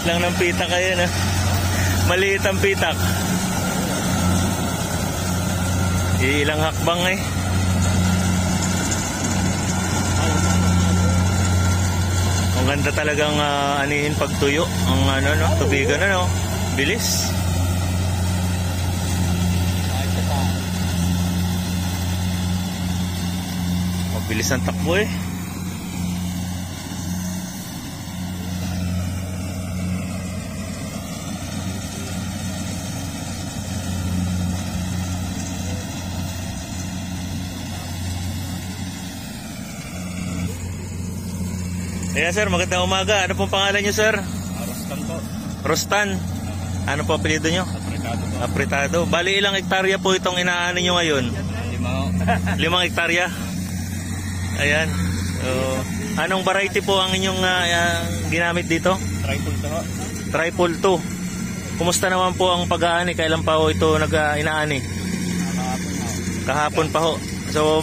Maliit lang ng pitak kayo na. Maliit ang pitak. Ilang hakbang eh. Ang ganda talagang anihin pagtuyo. Ang tubigan bilis. Mabilis ang takbo eh. Ayan sir, magandang umaga. Ano pong pangalan nyo sir? Rostan po. Rostan. Ano po apelyido nyo? Apretado po. Apretado. Bali ilang hektarya po itong inaani nyo ngayon? 5. 5 hektarya. Ayan. So, anong variety po ang inyong ginamit dito? Triple 2. Kumusta naman po ang pag-aani? Kailan pa ho ito inaani? Kahapon pa ho. So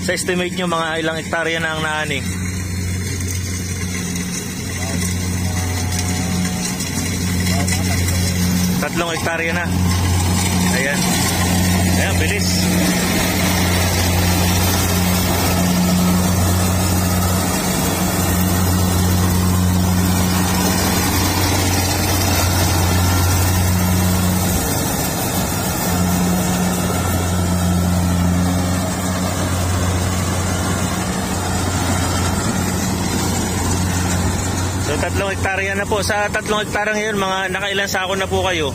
sa estimate nyo mga ilang hektarya na ang naani? 3 hektarya na. Ayan. Ayan, bilis. So 3 hektarya na po. Sa 3 hektarya ngayon, mga nakailan sako na po kayo?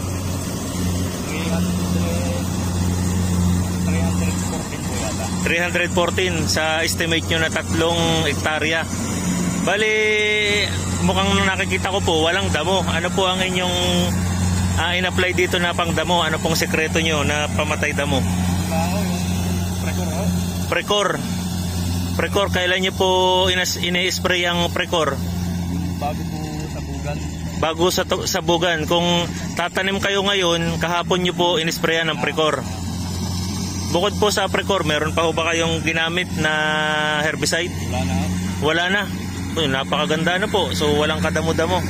314 sa estimate nyo na 3 hektarya. Bali, mukhang nakikita ko po, walang damo. Ano po ang inyong in-apply dito na pang damo? Ano pong sekreto nyo na pamatay damo? Precor. Precor, kailan nyo po ini-spray ang Precor? Bago po sa bugan. Bago sa bugan. Kung tatanim kayo ngayon, kahapon nyo po in-sprayan ng Precor. Bukod po sa Precor, meron pa ho ba kayong ginamit na herbicide? Wala na. Napakaganda na po. So walang kadamo-damo.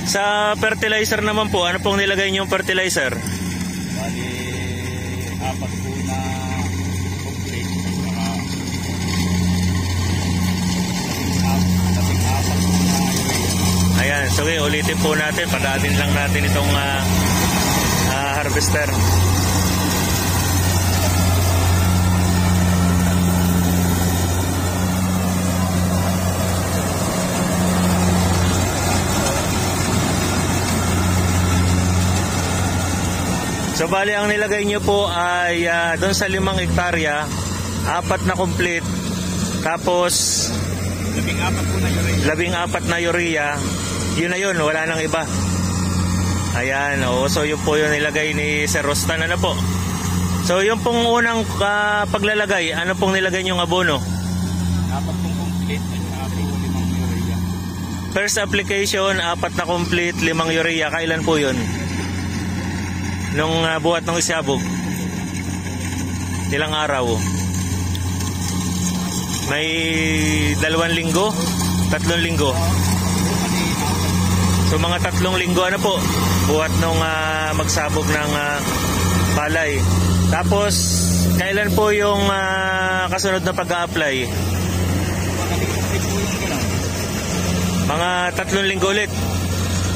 Sa fertilizer naman po, ano pong nilagay niyong fertilizer? Bali, 4 po na complete. Ayan, so ulitin po natin. Pag-atin lang natin itong harvester. So bali ang nilagay nyo po ay doon sa 5 hektarya, 4 na complete, tapos 14 na urea. Yun na yun, wala nang iba. Ayan, so yun po yung nilagay ni Sir Rostan. Ano po? So yung pong unang paglalagay, ano pong nilagay nyong abono? 4 pong complete at 5 urea. First application, 4 na complete, 5 urea. Kailan po yun? Nung buhat ng isabog? Ilang araw? May 2 linggo? 3 linggo? So mga 3 linggo ano po? Buhat nung magsabog ng palay. Tapos, kailan po yung kasunod na pag-a-apply? Mga 3 linggo ulit.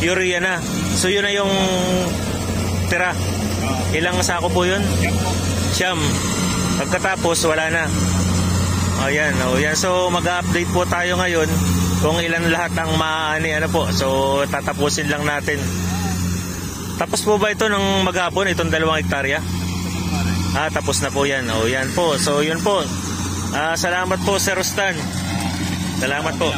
Urea na. So yun na yung tira. Ilang sako po yun? Siyam. Pagkatapos wala na. Ayan, ayan. So mag-update po tayo ngayon kung ilan lahat ang maaani po. So tatapusin lang natin. Tapos po ba ito ng maghapon, itong 2 hektarya? Tapos na po yan. O yan po. So yun po. Salamat po Sir Rostan. Salamat po.